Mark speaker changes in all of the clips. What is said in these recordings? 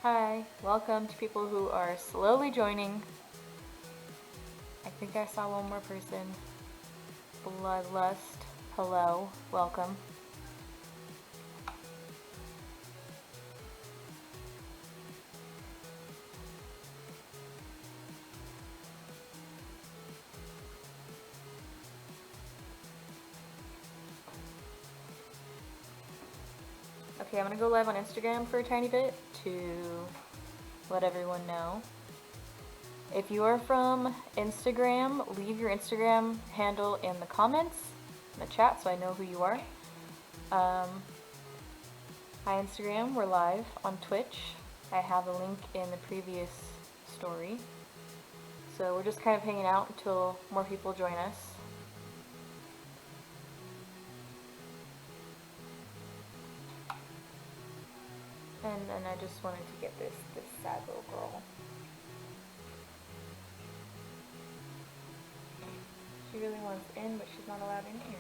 Speaker 1: Hi, welcome to people who are slowly joining. I think I saw one more person. Bloodlust, hello, welcome. Okay, I'm gonna go live on Instagram for a tiny bit to let everyone know. If you are from Instagram, leave your Instagram handle in the comments, in the chat, so I know who you are. Hi Instagram, we're live on Twitch. I have a link in the previous story. So we're just kind of hanging out until more people join us. And I just wanted to get this sad little girl. She really wants in, but she's not allowed in here.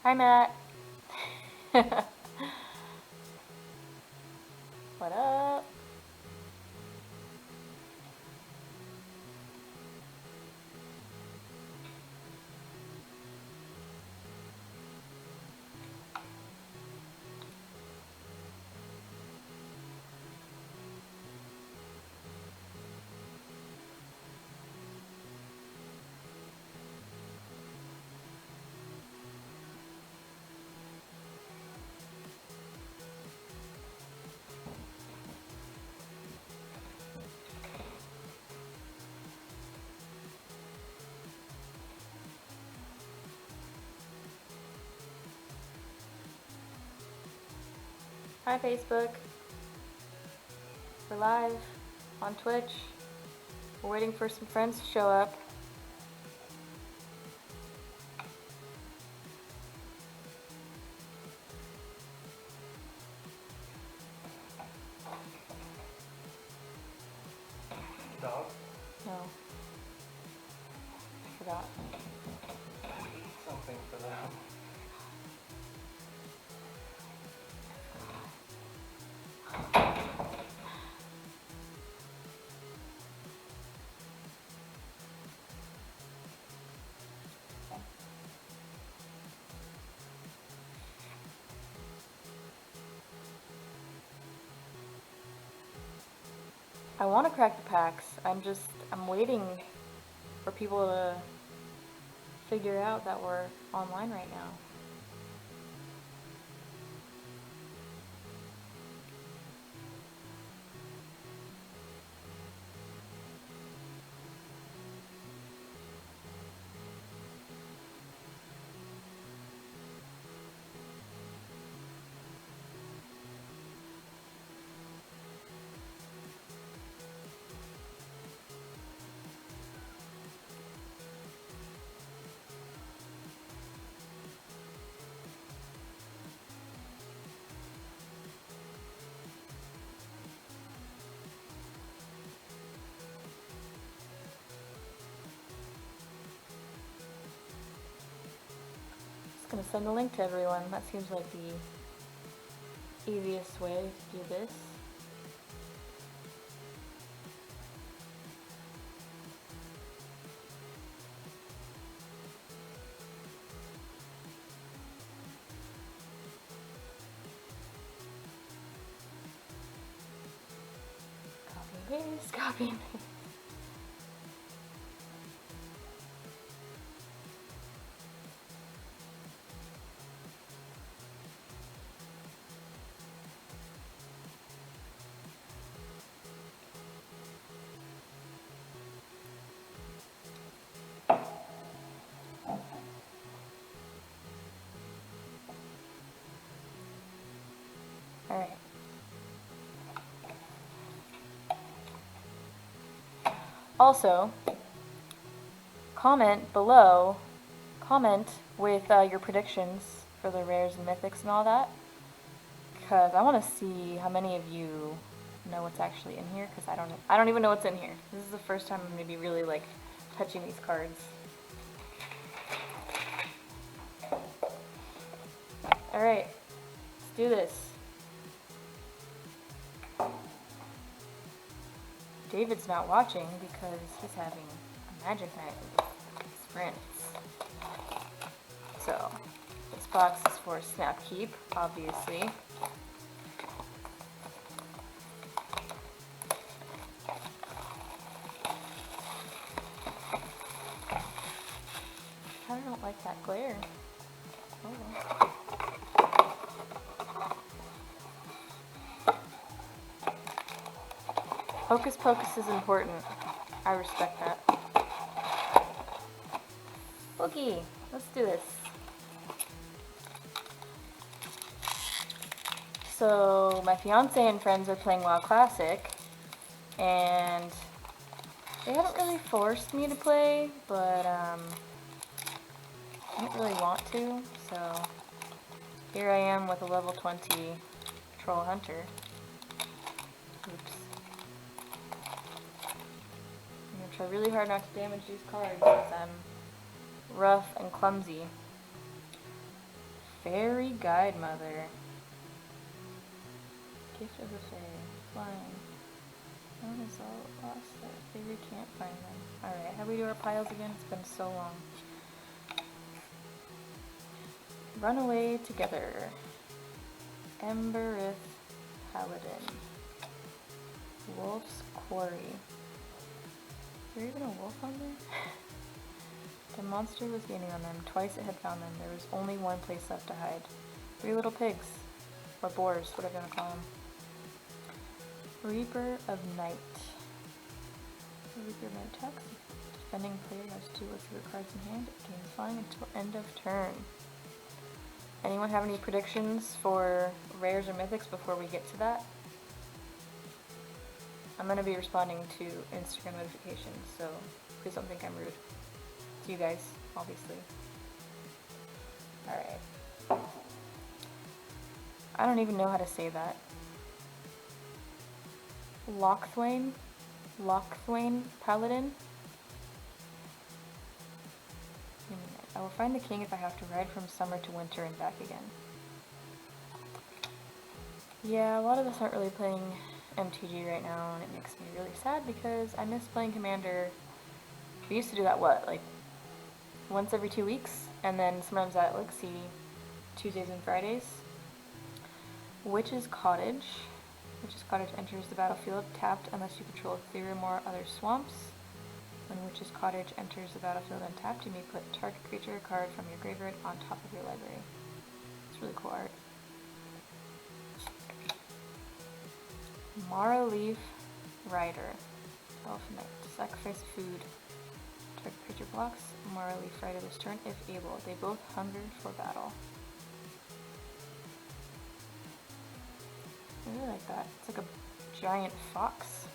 Speaker 1: Hi, Matt. What up? Hi, Facebook. We're live on Twitch. We're waiting for some friends to show up.
Speaker 2: Dog?
Speaker 1: No. I forgot.
Speaker 2: Eat something for them.
Speaker 1: I want to crack the packs. I'm waiting for people to figure out that we're online right now. Just gonna send a link to everyone. That seems like the easiest way to do this. paste, copy and paste. Alright. Also, comment below, comment with your predictions for the rares and mythics and all that, because I want to see how many of you know what's actually in here, because I don't even know what's in here. This is the first time I'm going to be really like touching these cards. Alright, let's do this. David's not watching because he's having a magic night with his friends. So, this box is for Snap Keep, obviously. I don't like that glare. Oh well. Hocus Pocus is important. I respect that. Boogie, let's do this. So, my fiance and friends are playing WoW Classic, and they haven't really forced me to play, but I didn't really want to, so here I am with a level 20 Troll Hunter. Oops. I'm gonna try really hard not to damage these cards since I'm rough and clumsy. Fairy Guide Mother. Gift of the Fae. Flying. One is all lost there. Fairy can't find them. Alright, how do we do our piles again? It's been so long. Run away together. Emberith Paladin. Wolf's Quarry. Is there even a wolf on there? The monster was gaining on them. Twice it had found them. There was only one place left to hide. 3 little pigs. Or boars, whatever you want to call them. Reaper of Night. The Reaper of Night attacks. Defending player has 2 or fewer cards in hand. It gains flying until end of turn. Anyone have any predictions for rares or mythics before we get to that? I'm going to be responding to Instagram notifications, so please don't think I'm rude. To you guys, obviously. Alright. I don't even know how to say that. Lochthwain Paladin? I will find the king if I have to ride from summer to winter and back again. Yeah, a lot of us aren't really playing MTG right now, and it makes me really sad because I miss playing Commander. We used to do that, what, like once every 2 weeks? And then sometimes at, let's see, Tuesdays and Fridays. Witch's Cottage. Witch's Cottage enters the battlefield tapped unless you control 3 or more other swamps. When Witch's Cottage enters the battlefield untapped, you may put target creature or card from your graveyard on top of your library. It's really cool art. Marrowleaf Rider. Elf Knight. Sacrifice food. Target creature blocks. Marrowleaf Rider this turn if able. They both hunger for battle. I really like that. It's like a giant fox.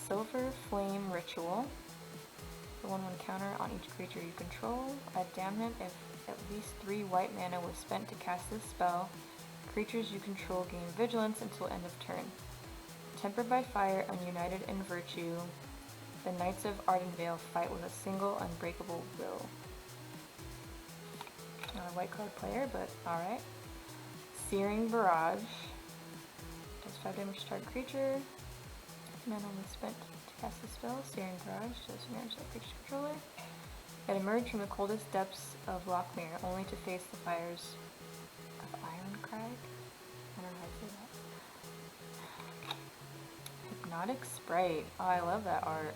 Speaker 1: Silver Flame Ritual. For 1/1 counter on each creature you control. Add Damnant if at least 3 white mana was spent to cast this spell. Creatures you control gain Vigilance until end of turn. Tempered by Fire and United in Virtue, the Knights of Ardenvale fight with a single unbreakable will. Not a white card player, but alright. Searing Barrage. Does 5 damage to target creature. Mana only spent to cast the spell. Searing Barrage does damage to that creature's controller. It emerged from the coldest depths of Lochmere, only to face the fires of Ironcrag. I don't know how to say that. Hypnotic Sprite. Oh, I love that art.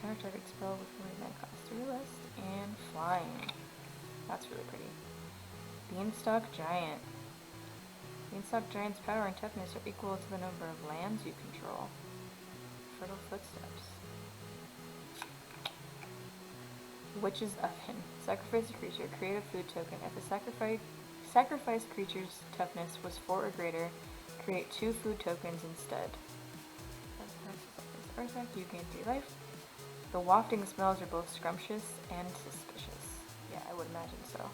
Speaker 1: Counter target spell with movement cost 3 less and flying. That's really pretty. Beanstalk Giant. Beanstalk Giant's power and toughness are equal to the number of lands you control. Fertile Footsteps. Witch's Oven. Sacrifice a creature. Create a food token. If the sacrificed creature's toughness was 4 or greater, create 2 food tokens instead. Artifact, you gain 3 life. The wafting smells are both scrumptious and suspicious. Yeah, I would imagine so.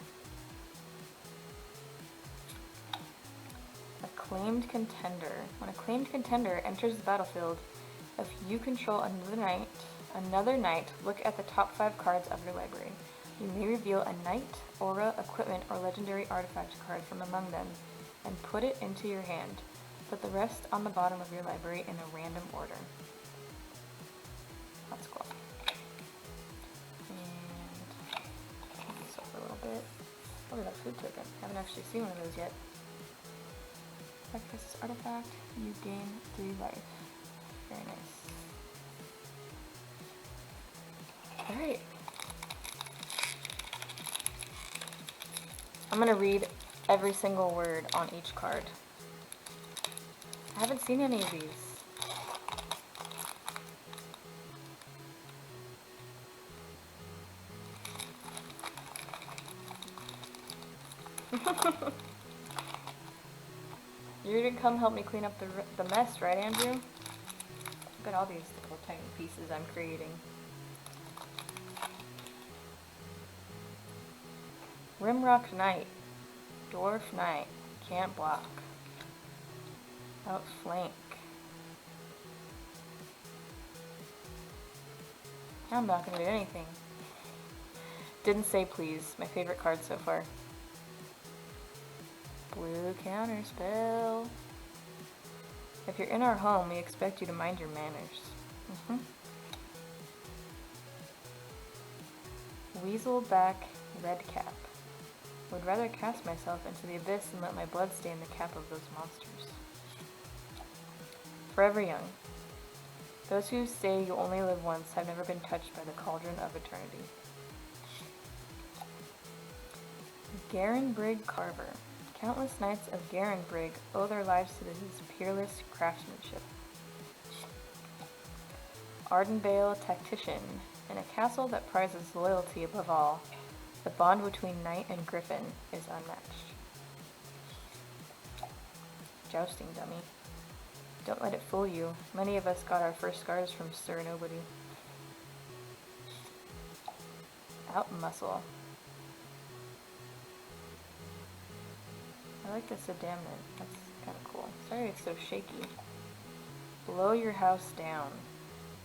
Speaker 1: Acclaimed Contender. When a claimed contender enters the battlefield, if you control another knight, look at the top 5 cards of your library. You may reveal a knight, aura, equipment, or legendary artifact card from among them and put it into your hand. Put the rest on the bottom of your library in a random order. That's cool. And put this up for a little bit. Oh, we got a food token. Haven't actually seen one of those yet. Sacrifice this artifact, you gain 3 life. Very nice. Alright. I'm gonna read every single word on each card. I haven't seen any of these. You're gonna come help me clean up the mess, right, Andrew? Look at all these little tiny pieces I'm creating. Rimrock Knight. Dwarf Knight. Can't block. Outflank. I'm not gonna do anything. Didn't say please. My favorite card so far. Blue counter spell. If you're in our home, we expect you to mind your manners. Weaselback Redcap. Would rather cast myself into the abyss than let my blood stain the cap of those monsters. Forever Young. Those who say you only live once have never been touched by the cauldron of eternity. Garenbrig Carver. Countless knights of Garenbrig owe their lives to his peerless craftsmanship. Ardenvale Tactician. In a castle that prizes loyalty above all, the bond between knight and griffin is unmatched. Jousting Dummy. Don't let it fool you. Many of us got our first scars from Sir Nobody. Outmuscle. I like the Sedamnant. That's kind of cool. Sorry it's so shaky. Blow your house down.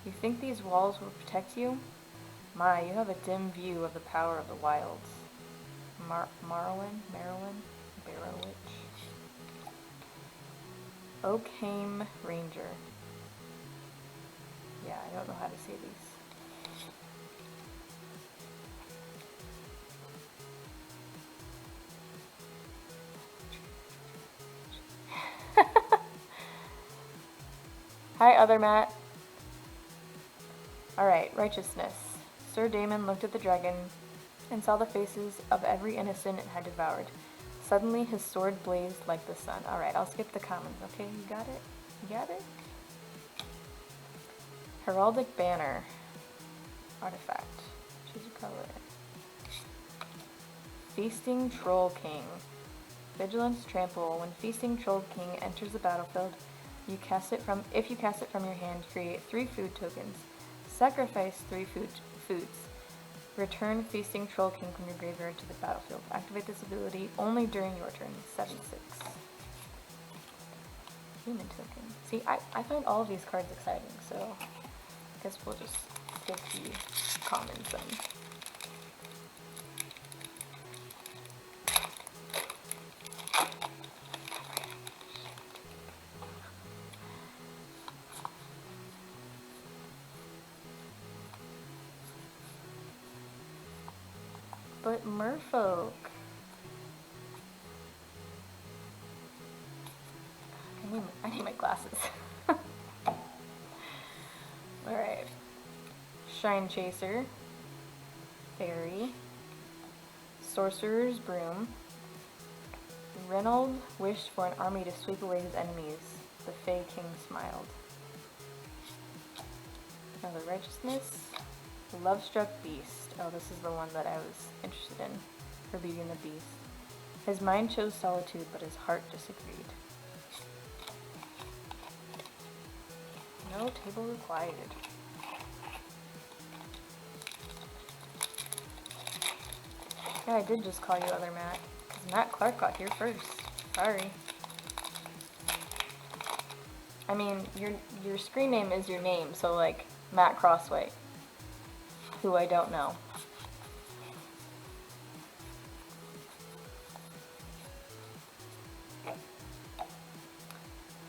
Speaker 1: You think these walls will protect you? My, you have a dim view of the power of the wilds. Marowin? Barrowwitch. Oakhame Ranger. Yeah, I don't know how to say these. Hi, other Matt. Alright, righteousness. Sir Damon looked at the dragon and saw the faces of every innocent it had devoured. Suddenly, his sword blazed like the sun. Alright, I'll skip the commons, okay? You got it? You got it? Heraldic Banner. Artifact. Choose a color. Feasting Troll King. Vigilance Trample. When Feasting Troll King enters the battlefield, if you cast it from your hand, create 3 food tokens. Sacrifice 3 foods. Return Feasting Troll King from your graveyard to the battlefield. Activate this ability only during your turn. 7/6. Human token. See, I find all of these cards exciting, so I guess we'll just skip the commons then. But merfolk. I need my glasses. Alright. Shine Chaser. Fairy. Sorcerer's Broom. Reynold wished for an army to sweep away his enemies. The Fey King smiled. Another Righteousness. Lovestruck Beast. Oh, this is the one that I was interested in. For Beauty and the Beast. His mind chose solitude, but his heart disagreed. No table required. Yeah, I did just call you other Matt. 'Cause Matt Clark got here first. Sorry. I mean, your screen name is your name, so like Matt Crossway, who I don't know.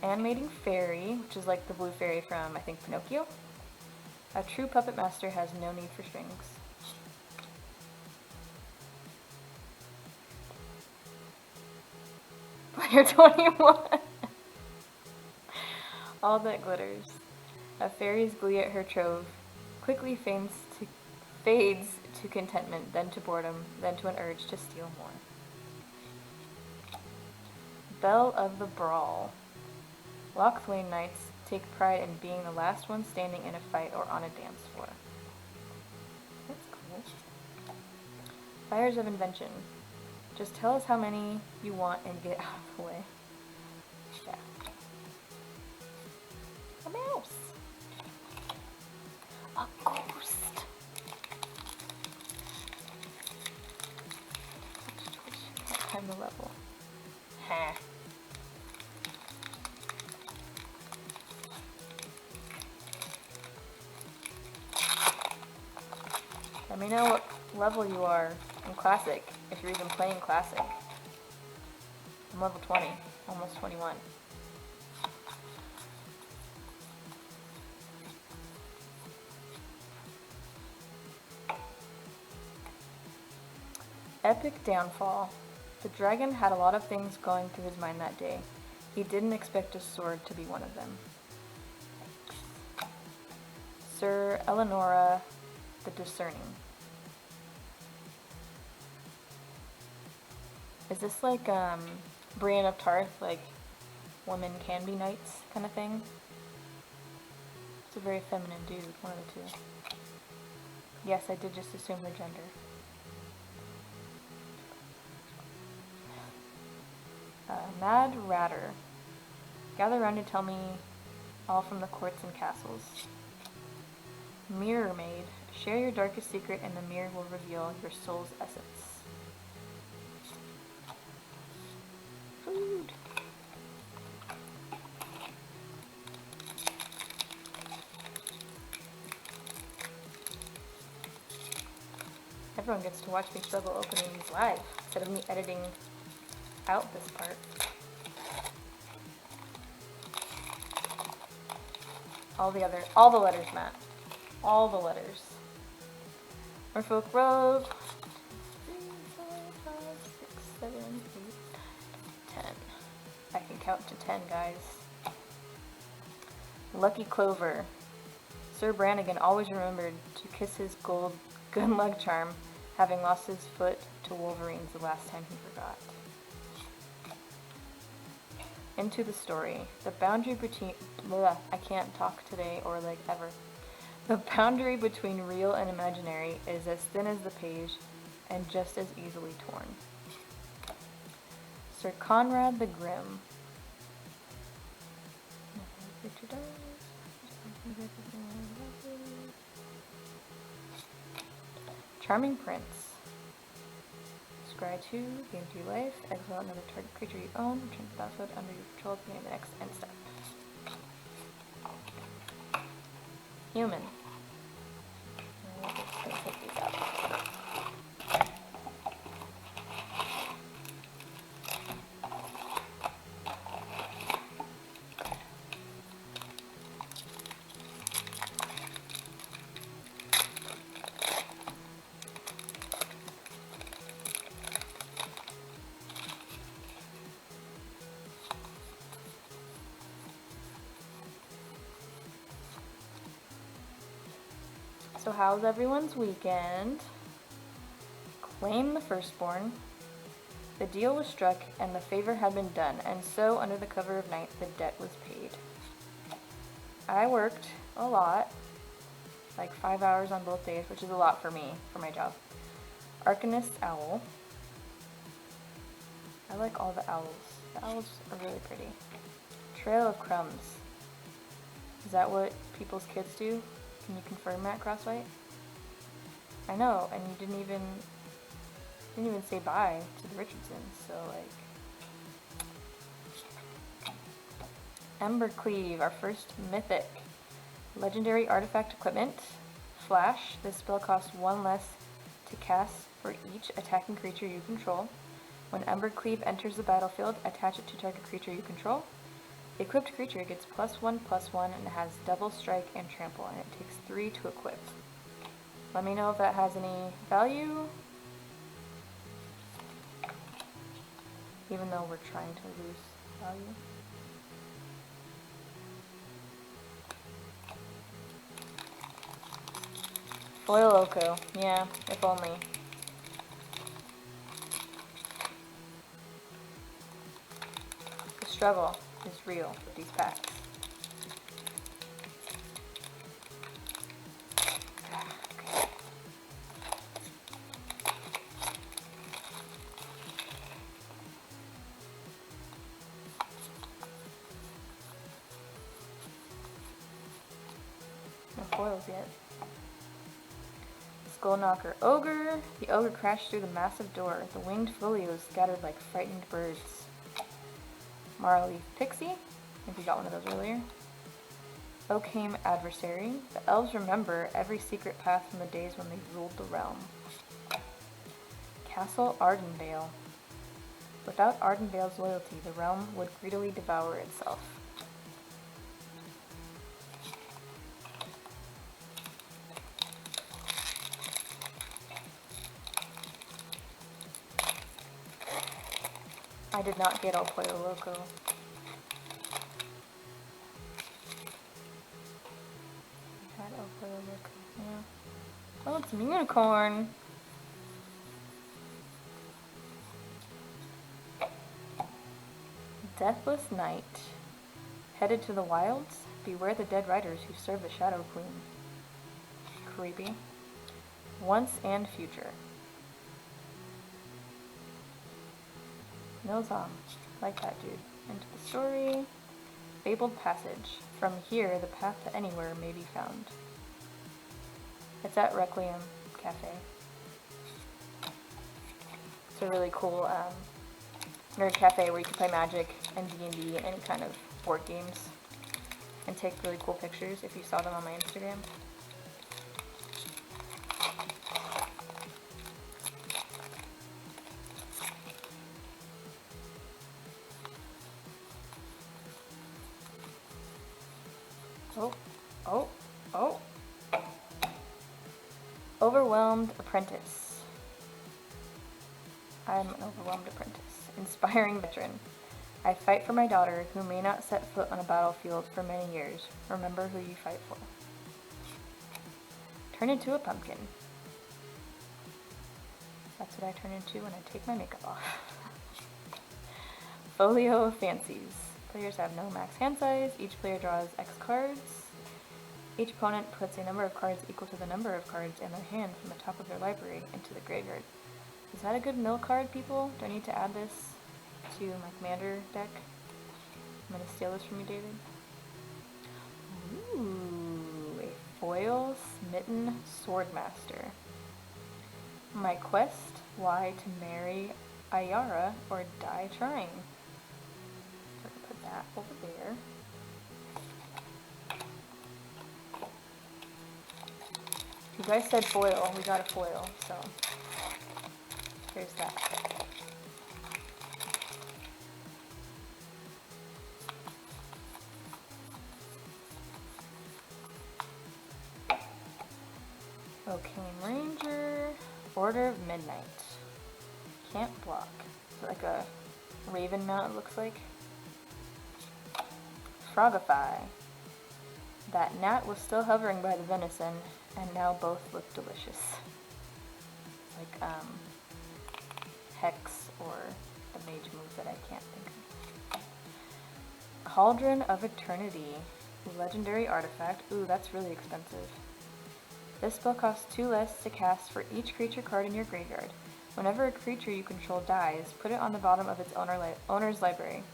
Speaker 1: Animating Fairy, which is like the blue fairy from, I think, Pinocchio. A true puppet master has no need for strings. Player 21. All that glitters. A fairy's glee at her trove quickly fades to contentment, then to boredom, then to an urge to steal more. Belle of the Brawl. Lochthwain knights take pride in being the last one standing in a fight or on a dance floor. That's cool. Fires of Invention. Just tell us how many you want and get out of the way. Yeah. A mouse. A ghost. Time the level. Heh. Let me know what level you are in Classic, if you're even playing Classic. I'm level 20, almost 21. Epic Downfall. The dragon had a lot of things going through his mind that day. He didn't expect a sword to be one of them. Sir Eleonora the Discerning. Is this like Brienne of Tarth, like women can be knights kind of thing? It's a very feminine dude, one of the two. Yes, I did just assume her gender. Mad Ratter. Gather round and tell me all from the courts and castles. Mirror Maid. Share your darkest secret and the mirror will reveal your soul's essence. Food. Everyone gets to watch me struggle opening these live instead of me editing out this part. All the letters, Matt. All the letters. Merfolk Rogue. 3, 4, 5, 6, 7, 8, 10. I can count to 10, guys. Lucky Clover. Sir Brannigan always remembered to kiss his gold good luck charm, having lost his foot to Wolverines the last time he forgot. Into the story. The boundary between... I can't talk today or like ever. The boundary between real and imaginary is as thin as the page and just as easily torn. Sir Conrad the Grim. Charming Prince. Scry 2, gain 3 life, exile another target creature you own, return to the battlefield under your control at the beginning of the next end step. Human. We're just gonna take these out. So how's everyone's weekend? Claim the firstborn. The deal was struck and the favor had been done, and so under the cover of night the debt was paid. I worked a lot, like 5 hours on both days, which is a lot for me, for my job. Arcanist Owl. I like all the owls. The owls are really pretty. Trail of Crumbs. Is that what people's kids do? Can you confirm that, Crosswhite? I know, and you didn't even say bye to the Richardsons, so like... Embercleave, our first mythic. Legendary artifact equipment. Flash. This spell costs 1 less to cast for each attacking creature you control. When Embercleave enters the battlefield, attach it to target creature you control. The equipped creature gets +1/+1 and has double strike and trample, and it takes 3 to equip. Let me know if that has any value. Even though we're trying to lose value. Foil Oko. Yeah, if only. The struggle is real with these packs. No foils yet. Skullknocker Ogre. The ogre crashed through the massive door. The winged folios scattered like frightened birds. Marleaf Pixie. I think we got one of those earlier. Oakhame Adversary. The elves remember every secret path from the days when they ruled the realm. Castle Ardenvale. Without Ardenvale's loyalty, the realm would greedily devour itself. I did not get El Pollo Loco. I had El Pollo Loco, yeah. Oh, it's a unicorn. Deathless Knight. Headed to the wilds? Beware the dead riders who serve the Shadow Queen. Creepy. Once and future. Nilzom. Like that dude. Into the story. Fabled Passage. From here, the path to anywhere may be found. It's at Requiem Cafe. It's a really cool nerd cafe where you can play Magic and D&D and any kind of board games and take really cool pictures if you saw them on my Instagram. Oh. Overwhelmed Apprentice. I'm an overwhelmed apprentice. Inspiring veteran. I fight for my daughter, who may not set foot on a battlefield for many years. Remember who you fight for. Turn into a pumpkin. That's what I turn into when I take my makeup off. Folio of Fancies. Players have no max hand size. Each player draws X cards. Each opponent puts a number of cards equal to the number of cards in their hand from the top of their library into the graveyard. Is that a good mill card, people? Do I need to add this to my commander deck? I'm going to steal this from you, David. Ooh, a foil smitten swordmaster. My quest, why to marry Ayara or die trying. So I can put that over there. You guys said foil, we got a foil, so there's that. Oakhame Ranger, Order of Midnight. Can't block. Is it like a raven mount, it looks like? Frogify. That gnat was still hovering by the venison, and now both look delicious. Like, Hex or the mage move that I can't think of. Cauldron of Eternity. Legendary artifact. Ooh, that's really expensive. This spell costs 2 less to cast for each creature card in your graveyard. Whenever a creature you control dies, put it on the bottom of its owner's library.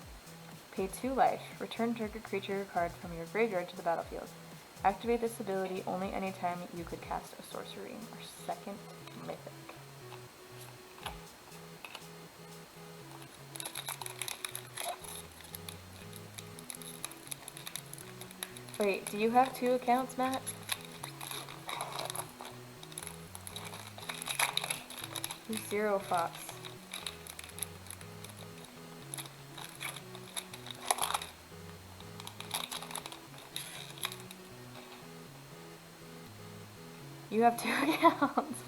Speaker 1: Pay 2 life. Return target creature card from your graveyard to the battlefield. Activate this ability only anytime you could cast a sorcery, or second mythic. Wait, do you have 2 accounts, Matt? Who's Zero Fox? You have 2 accounts.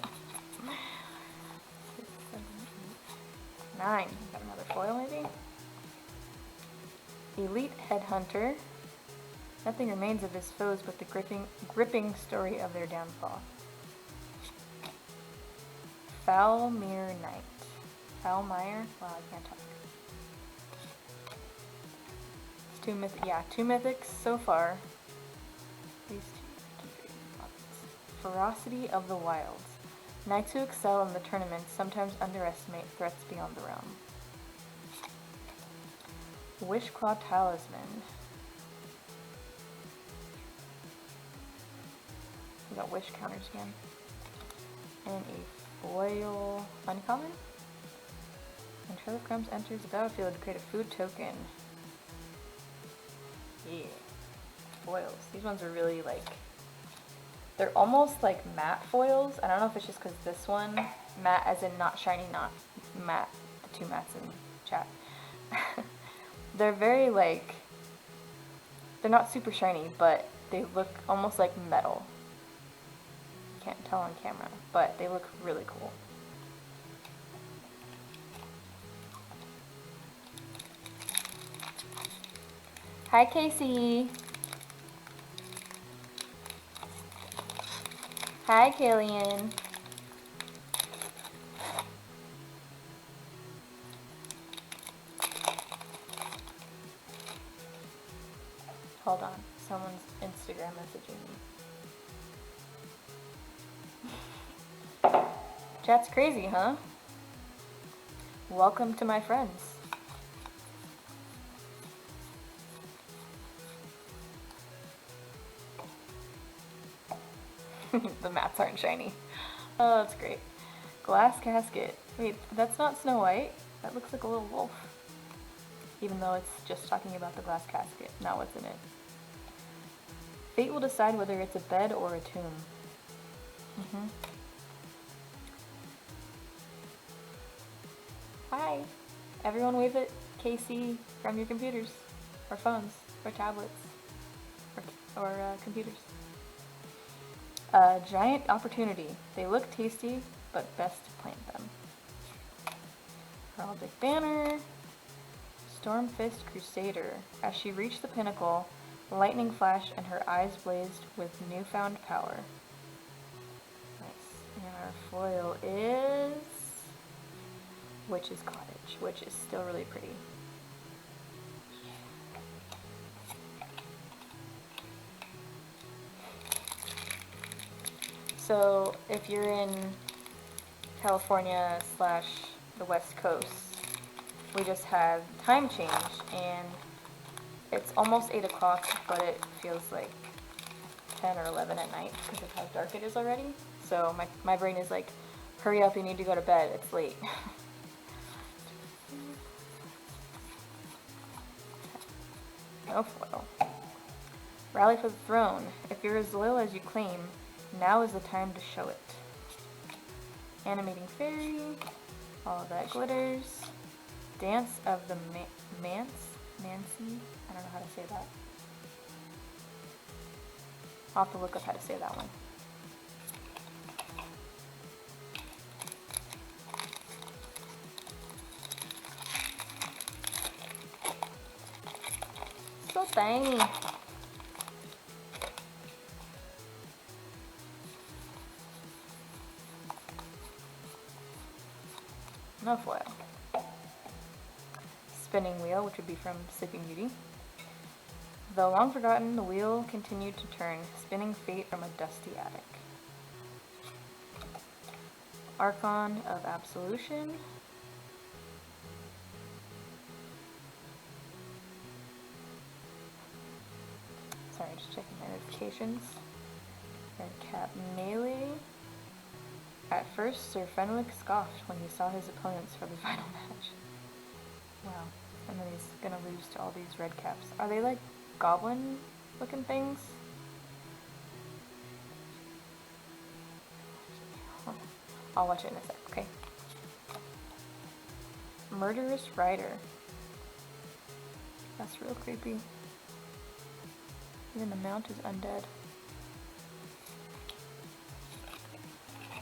Speaker 1: 6, 7, 8, 9. Got another foil, maybe? Elite Headhunter. Nothing remains of his foes but the gripping story of their downfall. Foulmire Knight. Foulmire? Wow, I can't talk. It's 2 2 mythics so far. These 2. Ferocity of the Wilds. Knights who excel in the tournament sometimes underestimate threats beyond the realm. Wishclaw Talisman. We got wish counters again. And a foil uncommon. When Trail of Crumbs enters the battlefield, create a food token. Yeah. Foils. These ones are really like, they're almost like matte foils. I don't know if it's just because this one, matte as in not shiny, not matte, the 2 mattes in chat. They're very like, they're not super shiny, but they look almost like metal. Can't tell on camera, but they look really cool. Hi, Casey. Hi, Killian. Hold on, someone's Instagram messaging me. Chat's crazy, huh? Welcome to my friends. The mats aren't shiny. Oh, that's great. Glass casket. Wait, that's not Snow White. That looks like a little wolf. Even though it's just talking about the glass casket, not what's in it. Fate will decide whether it's a bed or a tomb. Hi. Everyone wave at KC from your computers, or phones, or tablets, or computers. Giant opportunity. They look tasty, but best to plant them. Heraldic Banner. Stormfist Crusader. As she reached the pinnacle, lightning flashed and her eyes blazed with newfound power. Nice. And our foil is Witch's Cottage, which is still really pretty. So if you're in California / the West Coast, we just had time change and it's almost 8 o'clock, but it feels like 10 or 11 at night because of how dark it is already. So my brain is like, hurry up, you need to go to bed, it's late. No foil. Rally for the throne. If you're as loyal as you claim, now is the time to show it. Animating fairy. All that glitters. Dance of the Mancy? I don't know how to say that. I'll have to look up how to say that one. So tiny. No foil. Spinning wheel, which would be from Sleeping Beauty. Though long forgotten, the wheel continued to turn, spinning fate from a dusty attic. Archon of Absolution. Sorry, just checking my notifications. Red Cap Melee. At first, Sir Fenwick scoffed when he saw his opponents for the final match. Wow. And then he's gonna lose to all these red caps. Are they like goblin looking things? I'll watch it in a sec, okay? Murderous Rider. That's real creepy. Even the mount is undead.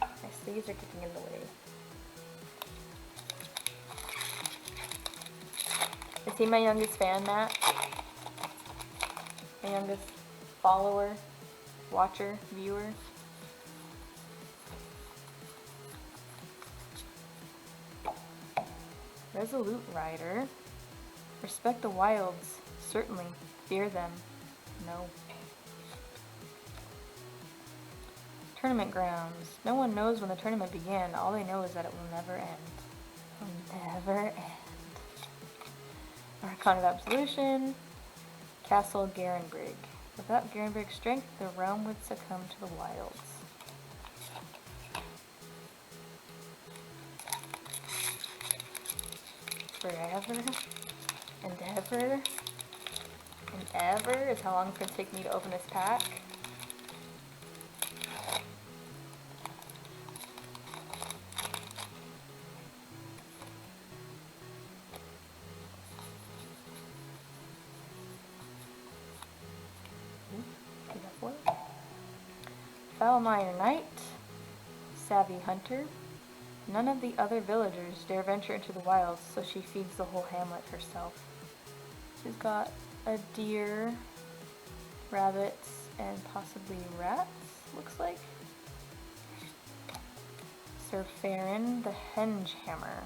Speaker 1: My sleeves are getting in the way. Is he my youngest fan, Matt? My youngest follower, watcher, viewer? Resolute Rider. Respect the wilds. Certainly. Fear them. No. Tournament grounds. No one knows when the tournament began. All they know is that it will never end. It will never end. Archon of Absolution. Castle Garenbrig. Without Garenbrig's strength, the realm would succumb to the wilds. Forever and ever and ever is how long it's going to take me to open this pack. Foulmire Knight, Savvy Hunter. None of the other villagers dare venture into the wilds, so she feeds the whole hamlet herself. She's got a deer, rabbits, and possibly rats, looks like. Sir Farron, the Henge Hammer.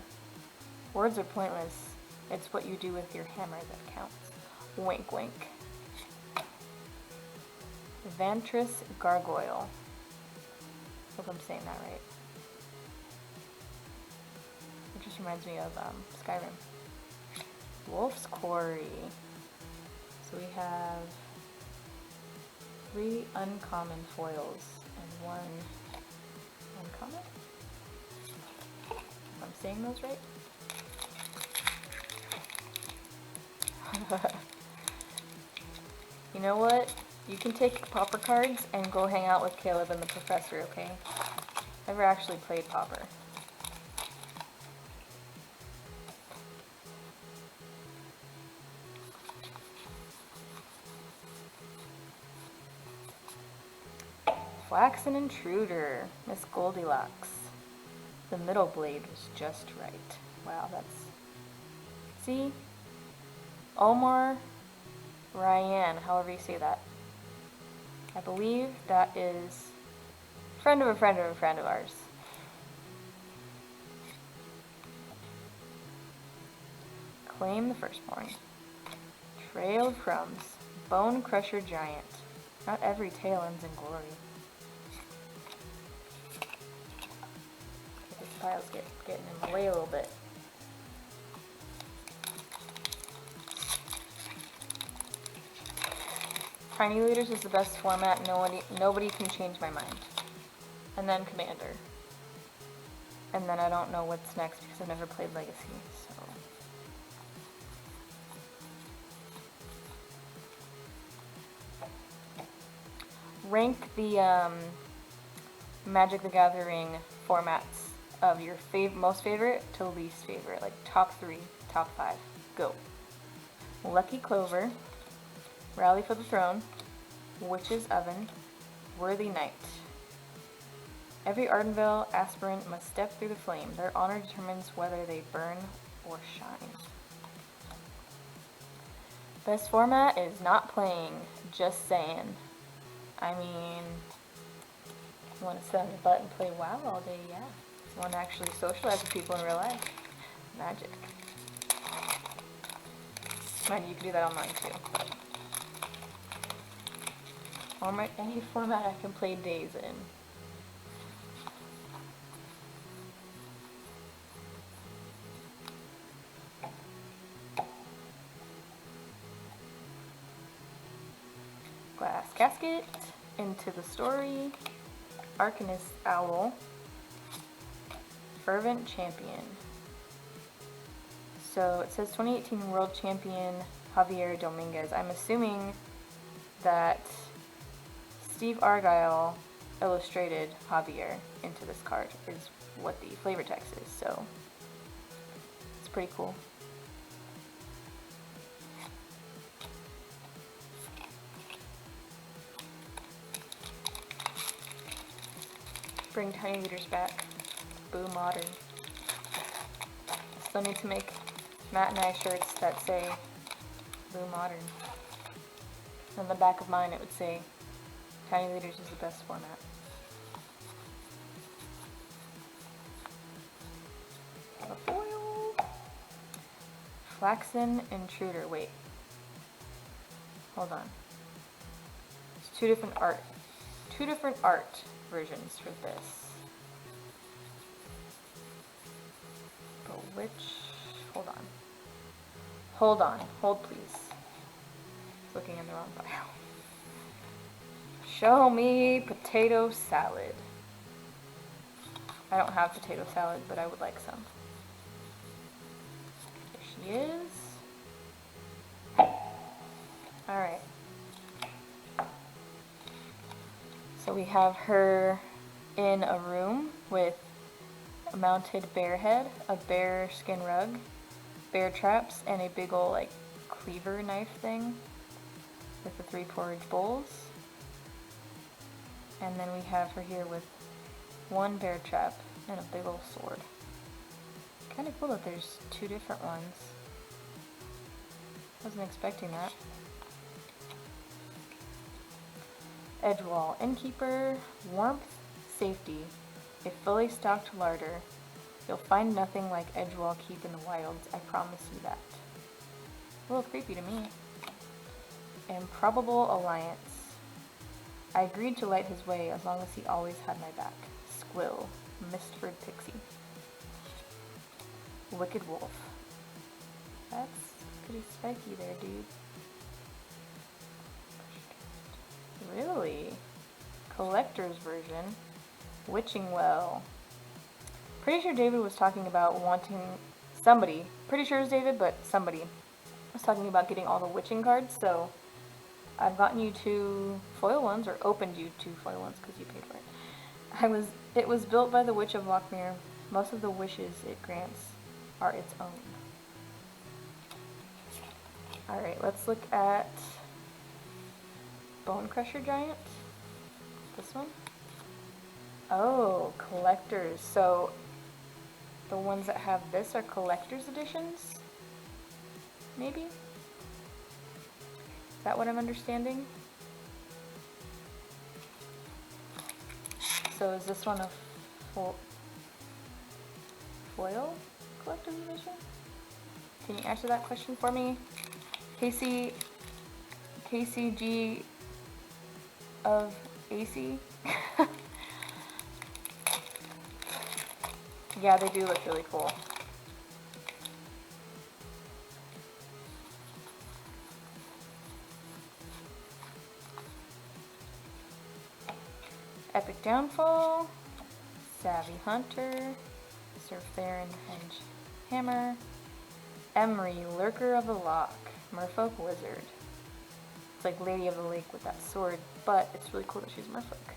Speaker 1: Words are pointless. It's what you do with your hammer that counts. Wink wink. Vantris Gargoyle. Hope I'm saying that right. It just reminds me of Skyrim. Wolf's Quarry. So we have 3 uncommon foils and 1 uncommon? If I'm saying those right? You know what? You can take Pauper cards and go hang out with Caleb and the professor, okay? Never actually played Pauper. Flaxen Intruder, Miss Goldilocks. The middle blade was just right. Wow, that's... See? Omar Ryan, however you say that. I believe that is friend of a friend of a friend of ours. Claim the Firstborn. Trail of Crumbs. Bone Crusher Giant. Not every tale ends in glory. This pile's getting in my way a little bit. Tiny Leaders is the best format. Nobody can change my mind. And then Commander. And then I don't know what's next because I've never played Legacy. So rank the Magic the Gathering formats of your most favorite to least favorite. Like top 3, top 5. Go. Lucky Clover. Rally for the Throne, Witch's Oven, Worthy Knight. Every Ardenvale aspirant must step through the flame. Their honor determines whether they burn or shine. Best format is not playing, just saying. I mean, you want to sit on your butt and play WoW all day, yeah. You want to actually socialize with people in real life. Magic. Mind you can do that online too. But any format I can play Days in. Glass Casket, Into the Story, Arcanist Owl, Fervent Champion. So it says 2018 World Champion Javier Dominguez. I'm assuming that Steve Argyle illustrated Javier into this card is what the flavor text is, so it's pretty cool. Bring Tiny Leaders back. Boo Modern. Still need to make Matt and I shirts that say Boo Modern. On the back of mine it would say Tiny Leaders is the best format. Have a foil. Flaxen Intruder. Wait. Hold on. There's two different art versions for this. But which? Hold on. Hold on. Hold please. Looking in the wrong file. Show me potato salad. I don't have potato salad, but I would like some. There she is. Alright. So we have her in a room with a mounted bear head, a bear skin rug, bear traps, and a big ol' like cleaver knife thing with the 3 porridge bowls. And then we have her here with 1 bear trap and a big ol' sword. Kind of cool that there's 2 different ones. Wasn't expecting that. Edgewall, Innkeeper, Warmth, Safety, a fully stocked larder. You'll find nothing like Edgewall Keep in the wilds, I promise you that. A little creepy to me. Improbable Alliance. I agreed to light his way as long as he always had my back. Squill, Mistford Pixie. Wicked Wolf. That's pretty spiky there, dude. Really? Collector's version. Witching Well. Pretty sure David was talking about wanting somebody, pretty sure it was David, but somebody was talking about getting all the witching cards, so I've gotten you 2 foil ones, or opened you 2 foil ones because you paid for it. It was built by the Witch of Lochmere. Most of the wishes it grants are its own. Alright, let's look at Bone Crusher Giant. This one? Oh, collectors. So the ones that have this are collector's editions? Maybe? Is that what I'm understanding? So is this one a foil collector's edition? Can you answer that question for me? KCG of AC? Yeah, they do look really cool. Epic Downfall, Savvy Hunter, Sir Theron Henge Hammer, Emery, Lurker of the Loch, Merfolk Wizard. It's like Lady of the Lake with that sword, but it's really cool that she's Merfolk.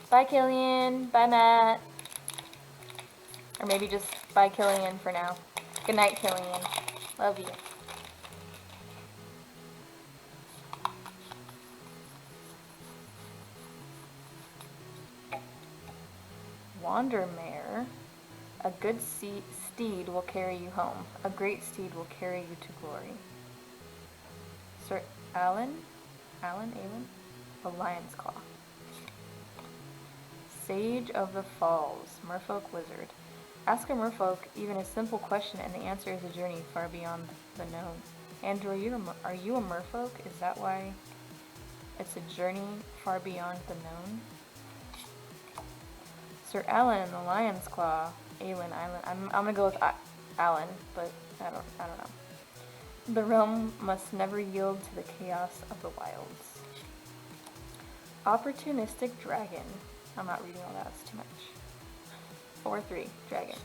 Speaker 1: Bye Killian, bye Matt. Or maybe just bye Killian for now. Good night Killian. Love you. Wandermare. A good steed will carry you home. A great steed will carry you to glory. Sir Alan? a lion's claw. Sage of the Falls, merfolk wizard. Ask a merfolk even a simple question and the answer is a journey far beyond the known. Andrew, are you a merfolk? Is that why it's a journey far beyond the known? Sir Alan, the Lion's Claw. Aelin, Island. I'm gonna go with Alan, but I don't know. The realm must never yield to the chaos of the wilds. Opportunistic dragon. I'm not reading all that, it's too much. 4-3, dragon.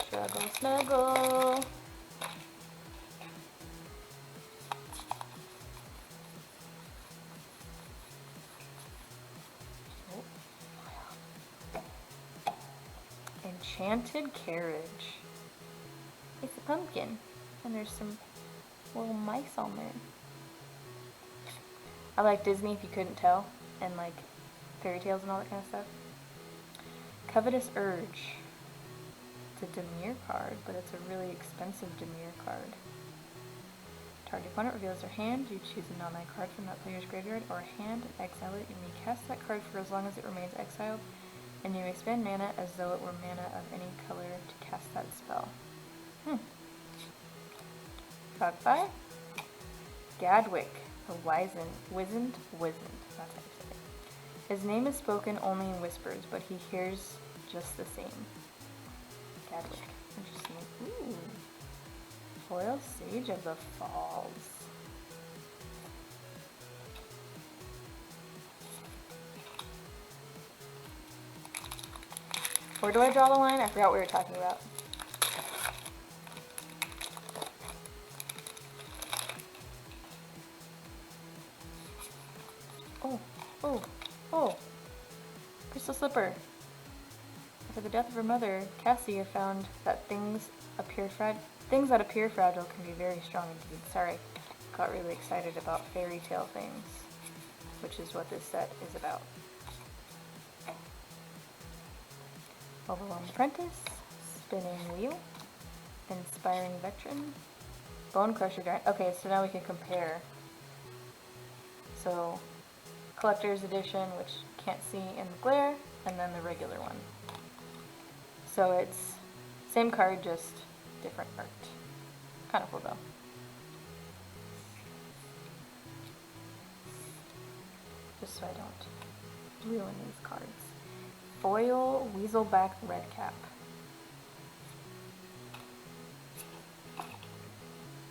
Speaker 1: Struggle, snuggle. Enchanted carriage. It's a pumpkin, and there's some little mice on there. I like Disney, if you couldn't tell, and like fairy tales and all that kind of stuff. Covetous Urge. It's a Demir card, but it's a really expensive Demir card. Target opponent reveals their hand. You choose a non-land card from that player's graveyard or hand and exile it. You may cast that card for as long as it remains exiled, and you may spend mana as though it were mana of any color to cast that spell. Goodbye. Gadwick, the wizened. That's how you say it. His name is spoken only in whispers, but he hears just the same. Gadwick. Interesting. Ooh. Foil Sage of the Falls. Where do I draw the line? I forgot what we were talking about. Oh. Crystal Slipper. After the death of her mother, Cassia found that things that appear fragile can be very strong indeed. Sorry, got really excited about fairy tale things, which is what this set is about. Overwhelmed Apprentice, Spinning Wheel, Inspiring Veteran, Bone Crusher Giant. Okay, so now we can compare. So, Collector's Edition, which can't see in the glare, and then the regular one. So it's same card, just different art. Kind of cool though. Just so I don't ruin these cards. Foil Weaselback Redcap.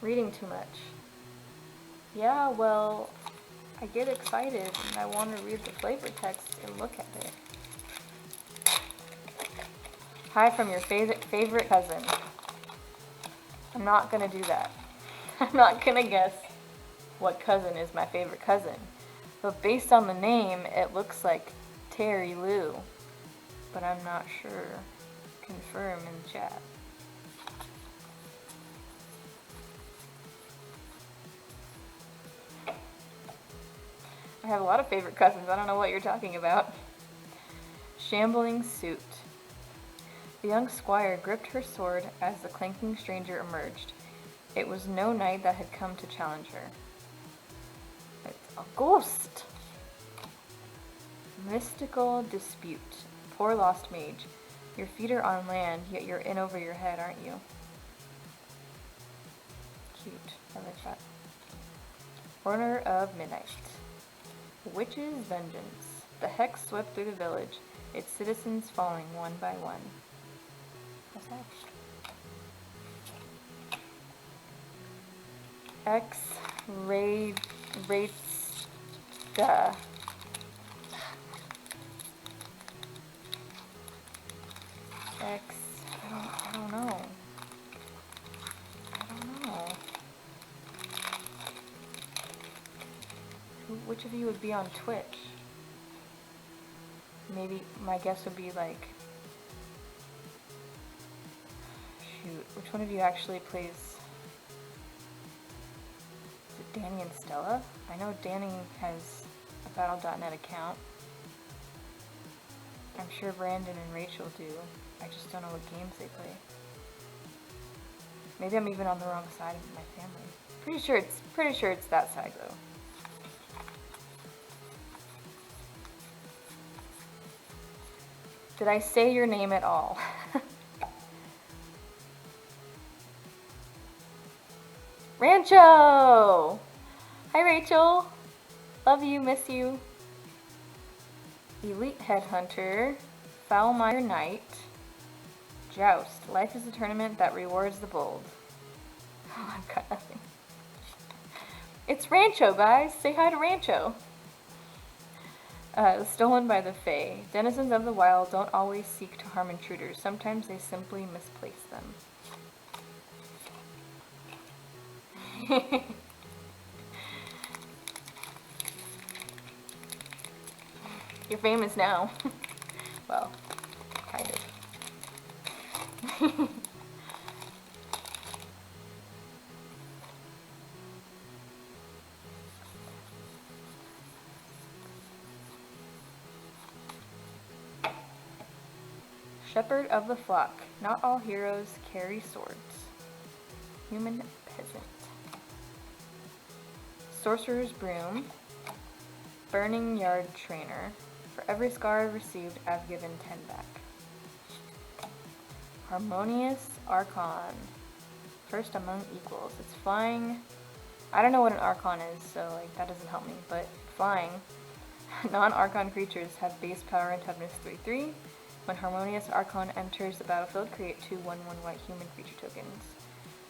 Speaker 1: Reading too much. Yeah, well, I get excited and I want to read the flavor text and look at it. Hi from your favorite cousin. I'm not gonna do that. I'm not gonna guess what cousin is my favorite cousin. But based on the name, it looks like Terry Lou. But I'm not sure. Confirm in chat. I have a lot of favorite cousins. I don't know what you're talking about. Shambling Suit. The young squire gripped her sword as the clanking stranger emerged. It was no knight that had come to challenge her. It's a ghost! Mystical Dispute. Poor lost mage. Your feet are on land, yet you're in over your head, aren't you? Cute. I like that. Order of Midnight. Witch's Vengeance. The hex swept through the village, its citizens falling one by one. What's that? Rates I don't know. Which of you would be on Twitch? Maybe my guess would be like, shoot, which one of you actually plays? Is it Danny and Stella? I know Danny has battle.net account. I'm sure Brandon and Rachel do. I just don't know what games they play. Maybe I'm even on the wrong side of my family. Pretty sure it's that side though. Did I say your name at all? Rancho! Hi Rachel! Love you, miss you. Elite Headhunter, Foulmire Knight, Joust. Life is a tournament that rewards the bold. Oh, I've got nothing. It's Rancho, guys! Say hi to Rancho! Stolen by the Fae. Denizens of the wild don't always seek to harm intruders. Sometimes they simply misplace them. You're famous now. Well, kind of. Shepherd of the flock. Not all heroes carry swords. Human peasant. Sorcerer's broom. Burning yard trainer. For every scar I've received, I've given 10 back. Harmonious Archon. First among equals. It's flying. I don't know what an Archon is, so like that doesn't help me, but flying. Non-Archon creatures have base power and toughness 3/3. When Harmonious Archon enters the battlefield, create 2 1/1 white human creature tokens.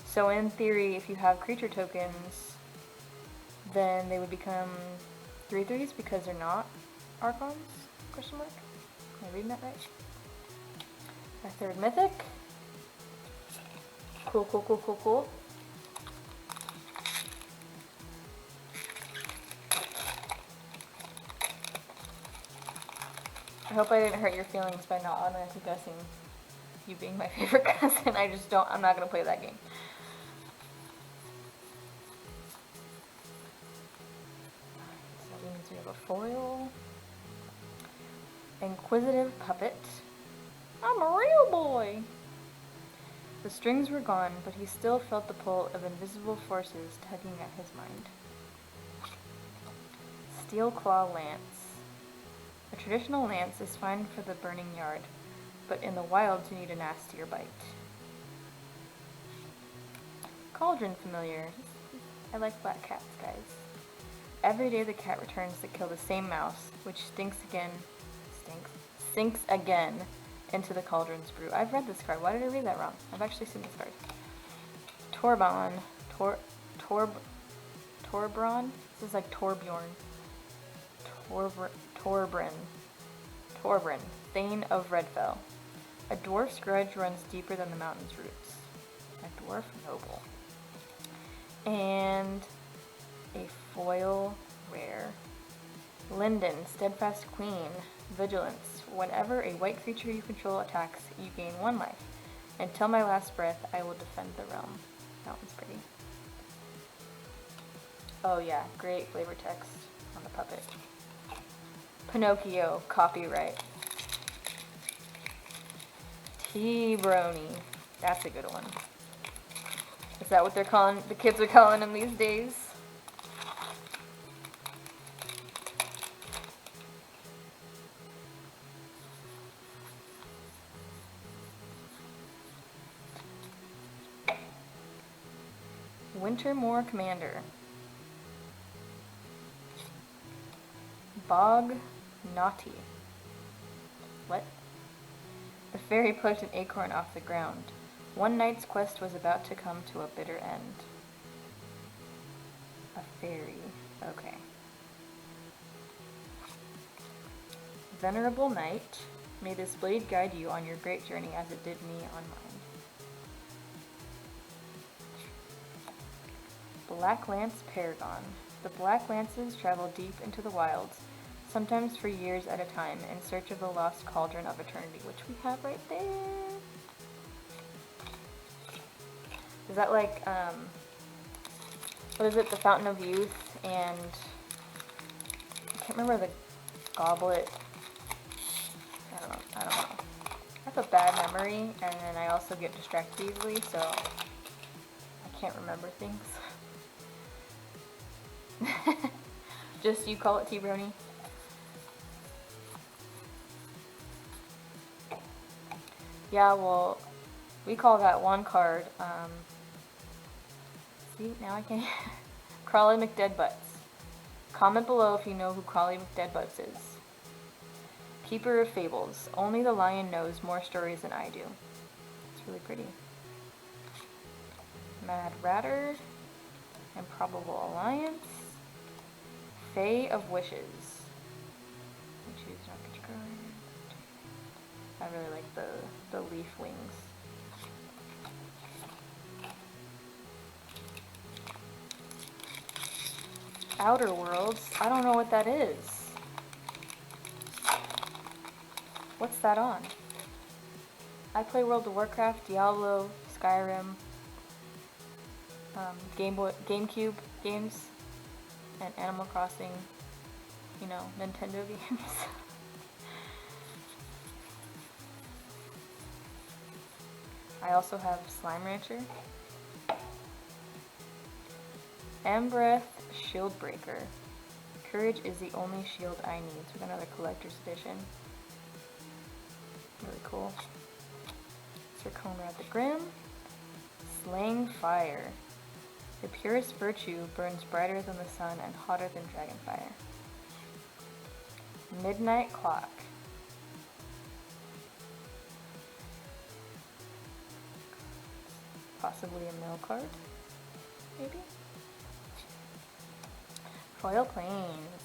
Speaker 1: So in theory, if you have creature tokens, then they would become 3/3s because they're not Archons? Question mark? Am I reading that right? Our third mythic. Cool, cool, cool, cool, cool. I hope I didn't hurt your feelings by not automatically guessing you being my favorite cousin. I'm not going to play that game. So that means we have a foil. Inquisitive Puppet. I'm a real boy! The strings were gone, but he still felt the pull of invisible forces tugging at his mind. Steel Claw Lance. A traditional lance is fine for the burning yard, but in the wilds you need a nastier bite. Cauldron Familiar. I like black cats, guys. Every day the cat returns to kill the same mouse, which sinks again into the cauldron's brew. I've read this card. Why did I read that wrong? I've actually seen this card. Torbran. Torbran? This is like Torbjorn. Torbran. Thane of Redfell. A dwarf's grudge runs deeper than the mountain's roots. A dwarf noble. And a foil rare. Linden, Steadfast Queen. Vigilance. Whenever a white creature you control attacks, you gain 1 life. Until my last breath, I will defend the realm. That one's pretty. Oh yeah, great flavor text on the puppet. Pinocchio, copyright. T-Brony. That's a good one. Is that what the kids are calling him these days? Wintermoor Commander. Bog Naughty. What? The fairy plucked an acorn off the ground. One night's quest was about to come to a bitter end. A fairy. Okay. Venerable Knight. May this blade guide you on your great journey as it did me on mine. Black Lance Paragon. The Black Lances travel deep into the wilds, sometimes for years at a time, in search of the lost cauldron of eternity, which we have right there. Is that like, what is it, the Fountain of Youth, and I can't can't remember the goblet. I don't know. I have a bad memory, and then I also get distracted easily, so I can't remember things. Just you call it T-Brony. Yeah, well, we call that one card, see, now I can't. Crawly McDeadbutts. Comment below if you know who Crawly McDeadbutts is. Keeper of Fables. Only the lion knows more stories than I do. It's really pretty. Mad Ratter. Improbable Alliance. Fae of Wishes. Choose Dark Card. I really like the leaf wings. Outer Worlds. I don't know what that is. What's that on? I play World of Warcraft, Diablo, Skyrim, GameCube games, and Animal Crossing, you know, Nintendo games. I also have Slime Rancher. Ambreath Shieldbreaker. Courage is the only shield I need. So we got another collector's edition. Really cool. Sir Conrad the Grim. Slaying Fire. The purest virtue burns brighter than the sun and hotter than dragonfire. Midnight Clock. Possibly a mill card, maybe? Foil Plains.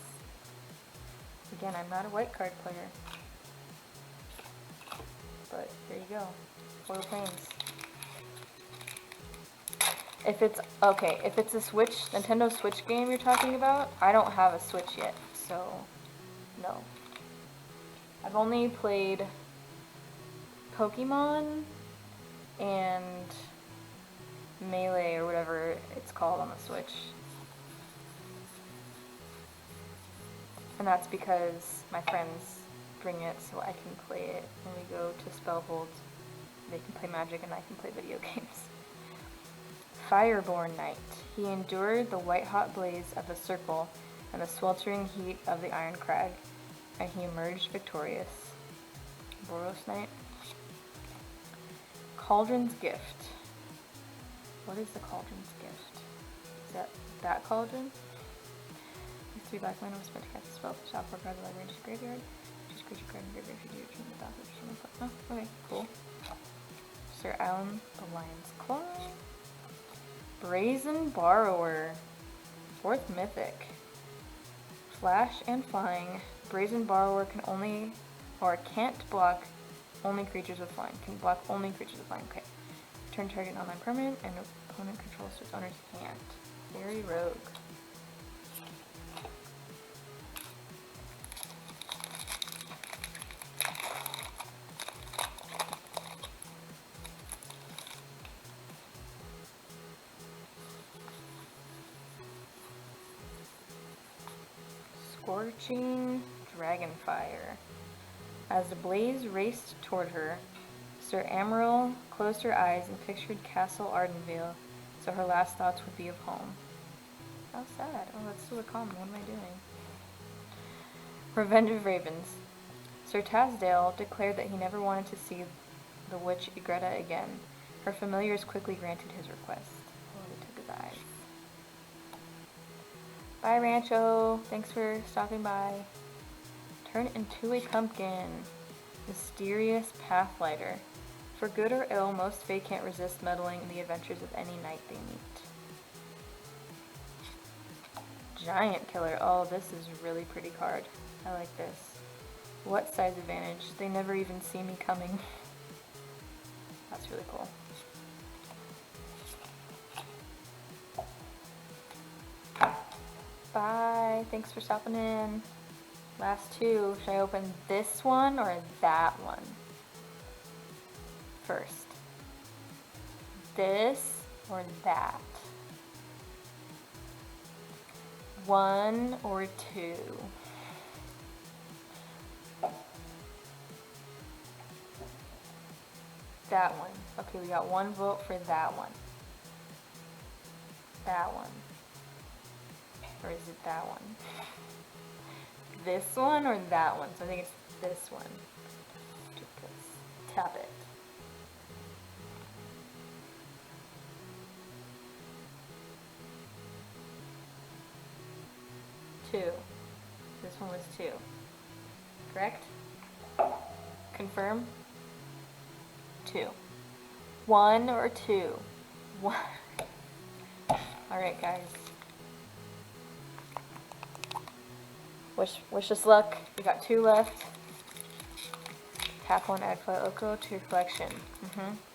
Speaker 1: Again, I'm not a white card player. But there you go. Foil Plains. If it's, okay, if it's a Switch, Nintendo Switch game you're talking about, I don't have a Switch yet, so no. I've only played Pokemon and Melee or whatever it's called on the Switch. And that's because my friends bring it so I can play it when we go to Spellhold. They can play Magic and I can play video games. Fireborn Knight. He endured the white-hot blaze of the Circle and the sweltering heat of the Iron Crag, and he emerged victorious. Boros Knight. Cauldron's Gift. What is the Cauldron's Gift? Is that cauldron? These 3 black mana was spent to cast a spell. Shop 4 cards of library into the graveyard. Choose creature card in the graveyard if you do return the battlefield. Oh, okay, cool. Sir Alan the Lion's Claw. Brazen Borrower. 4th Mythic. Flash and Flying. Brazen Borrower can only, or can't block only creatures with flying. Can block only creatures with flying. Okay. Turn target online permanent and opponent controls its owner's hand. Fairy Rogue. Scorching Dragonfire. As the blaze raced toward her, Sir Amaryl closed her eyes and pictured Castle Ardenvale, so her last thoughts would be of home. How sad. Oh, that's so common. What am I doing? Revenge of Ravens. Sir Tasdale declared that he never wanted to see the witch Igretta again. Her familiars quickly granted his request. Oh, they took his eyes. Bye, Rancho. Thanks for stopping by. Turn into a pumpkin. Mysterious Pathlighter. For good or ill, most Fae can't resist meddling in the adventures of any knight they meet. Giant Killer. Oh, this is a really pretty card. I like this. What size advantage? They never even see me coming. That's really cool. Bye. Thanks for stopping in. Last 2. Should I open this one or that one first? This or that? 1 or 2? that one? Okay, we got one vote for that one. That one. Or is it that one? This one or that one? So I think it's this one. Tap it. Two. This one was 2. Correct? Confirm? 2. 1 or 2? 1. Alright, guys. Wish us luck. We got 2 left. Tap one, add file Oko to your collection.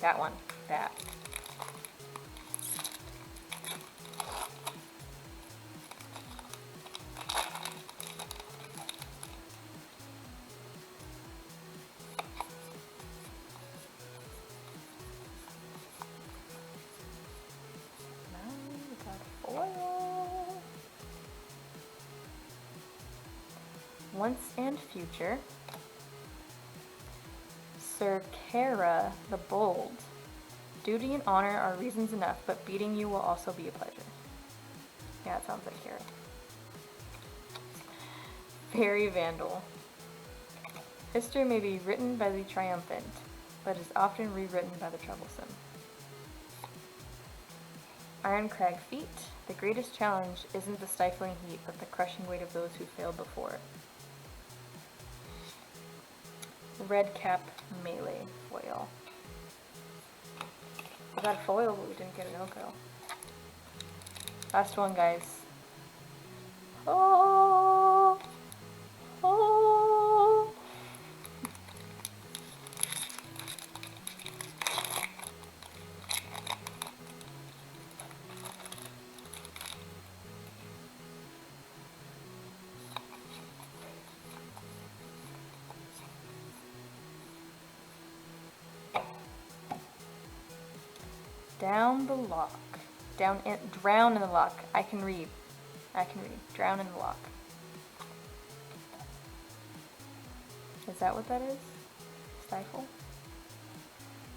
Speaker 1: That one. That. Now we got foil. Once and future. Sir Kara the Bold. Duty and honor are reasons enough, but beating you will also be a pleasure. Yeah, it sounds like Kara. Fairy Vandal. History may be written by the triumphant, but is often rewritten by the troublesome. Iron Crag Feet. The greatest challenge isn't the stifling heat, but the crushing weight of those who failed before it. Red Cap Melee Foil. We got a foil, but we didn't get an Oko. Last one, guys. Oh! Oh! Down the lock. Drown in the lock. I can read. Drown in the lock. Is that what that is? Stifle?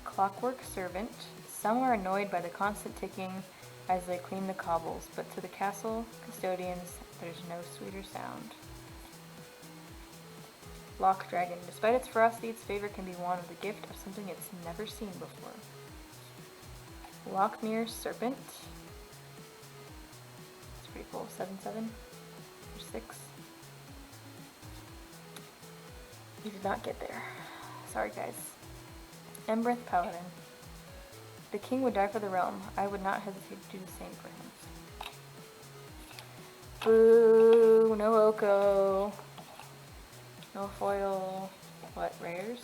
Speaker 1: Clockwork Servant. Some are annoyed by the constant ticking as they clean the cobbles, but to the castle custodians, there's no sweeter sound. Lock Dragon. Despite its ferocity, its favor can be won with the gift of something it's never seen before. Lockmere Serpent. It's pretty cool. 7/7 or 6. You did not get there. Sorry, guys. Embereth Paladin. The king would die for the realm. I would not hesitate to do the same for him. Boo! No Oko. No foil. What, rares?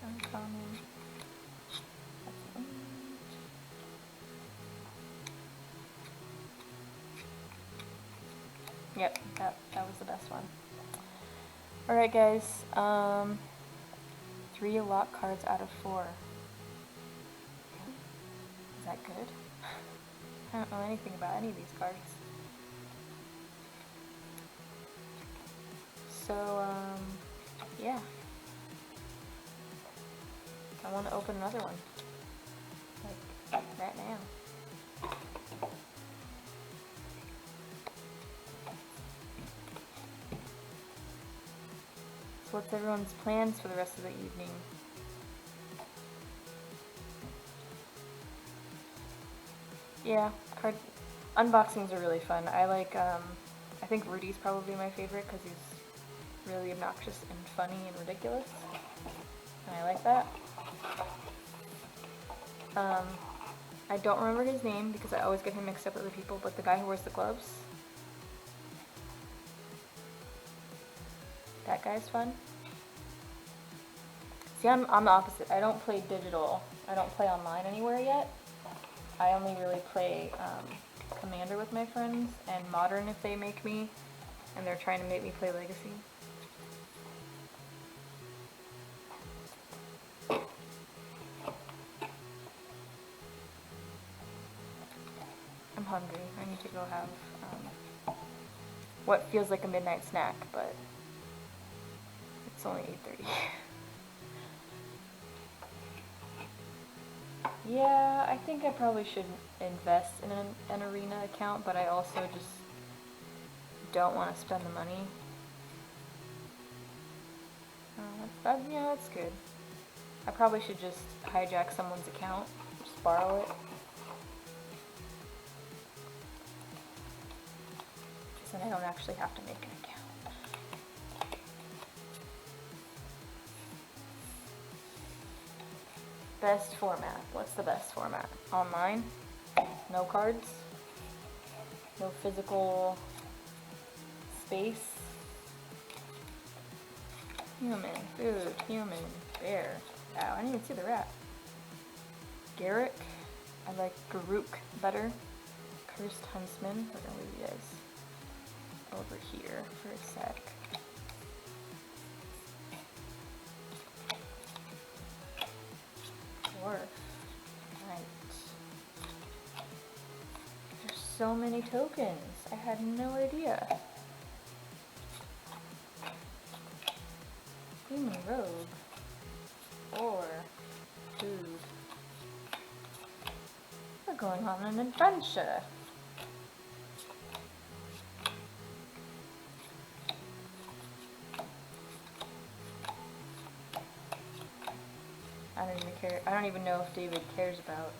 Speaker 1: Uncommon. Yep, that was the best one. Alright guys, 3 lock cards out of 4. Is that good? I don't know anything about any of these cards. So, yeah. I want to open another one. Like, right now. So what's everyone's plans for the rest of the evening? Yeah, card unboxings are really fun. I like, I think Rudy's probably my favorite because he's really obnoxious and funny and ridiculous. And I like that. I don't remember his name because I always get him mixed up with other people, but the guy who wears the gloves. That guy's fun. See, I'm the opposite. I don't play digital. I don't play online anywhere yet. I only really play Commander with my friends, and Modern if they make me, and they're trying to make me play Legacy. I'm hungry. I need to go have what feels like a midnight snack, but it's only 8:30. Yeah, I think I probably should invest in an arena account, but I also just don't want to spend the money. Yeah, that's good. I probably should just hijack someone's account, just borrow it. So then I don't actually have to make an account. Best format. What's the best format? Online? No cards? No physical space? Human, food, human, bear. Wow, I didn't even see the rat. Garrick. I like Garuk better. Cursed Huntsman. We're gonna leave you guys over here for a sec. Dwarf. Right. There's so many tokens. I had no idea. Human rogue. Or food. We're going on an adventure. I don't even care. I don't even know if David cares about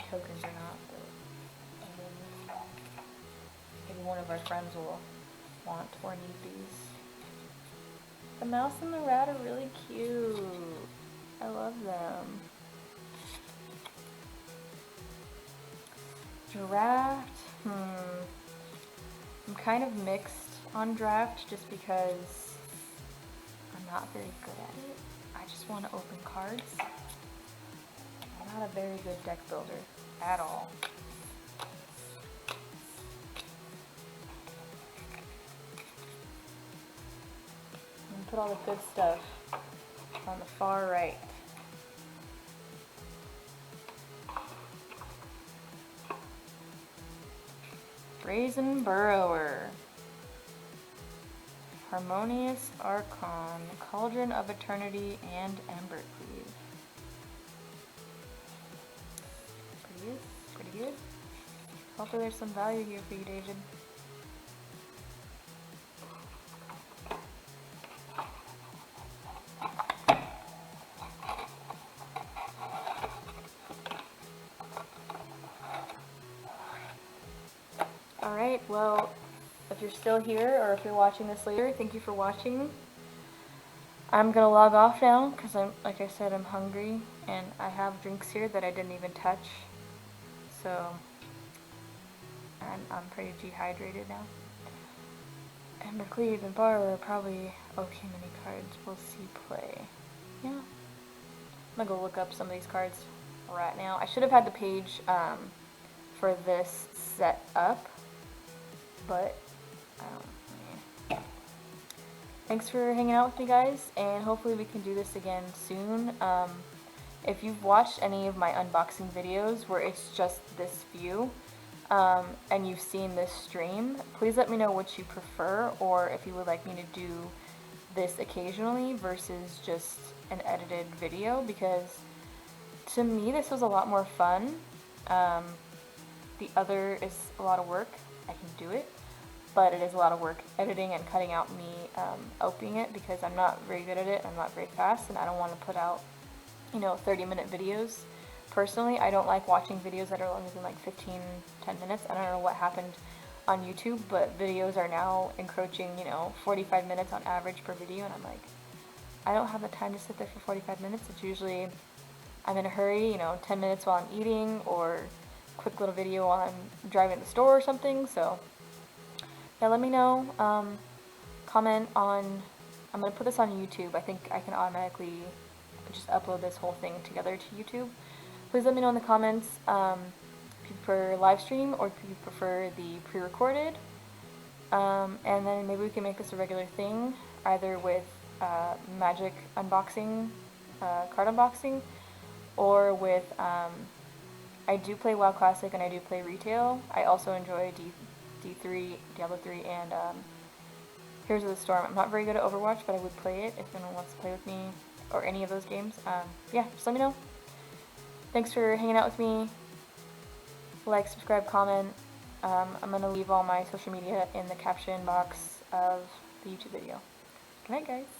Speaker 1: tokens or not, but maybe one of our friends will want or need these. The mouse and the rat are really cute. I love them. Draft. I'm kind of mixed on draft just because I'm not very good at it. I just want to open cards. I'm not a very good deck builder at all. And put all the good stuff on the far right. Brazen Burrower. Harmonious Archon, Cauldron of Eternity, and Embercleave. Pretty good. Hopefully there's some value here for you, David. Alright, well, if you're still here or if you're watching this later, thank you for watching. I'm gonna log off now because like I said, I'm hungry and I have drinks here that I didn't even touch. So, and I'm pretty dehydrated now. Embercleave and Bar are probably okay mini cards. We'll see play. Yeah. I'm gonna go look up some of these cards right now. I should have had the page for this set up, but thanks for hanging out with me, guys, and hopefully we can do this again soon. If you've watched any of my unboxing videos where it's just this view, and you've seen this stream, please let me know what you prefer, or if you would like me to do this occasionally versus just an edited video, because to me this was a lot more fun. The other is a lot of work. I can do it, but it is a lot of work editing and cutting out me opening it because I'm not very good at it. I'm not very fast, and I don't want to put out 30-minute videos. Personally, I don't like watching videos that are longer than like 10 minutes. I don't know what happened on YouTube, but videos are now encroaching 45 minutes on average per video, and I'm like, I don't have the time to sit there for 45 minutes. It's usually I'm in a hurry, 10 minutes while I'm eating, or quick little video while I'm driving to the store or something. So yeah, let me know. Comment on, I'm going to put this on YouTube. I think I can automatically just upload this whole thing together to YouTube. Please let me know in the comments if you prefer live stream or if you prefer the pre-recorded. And then maybe we can make this a regular thing, either with Magic unboxing, card unboxing, or with I do play WoW Classic and I do play retail. I also enjoy D3, Diablo 3, and Heroes of the Storm. I'm not very good at Overwatch, but I would play it if anyone wants to play with me, or any of those games. Yeah, just let me know. Thanks for hanging out with me. Like, subscribe, comment. I'm going to leave all my social media in the caption box of the YouTube video. Good night, guys.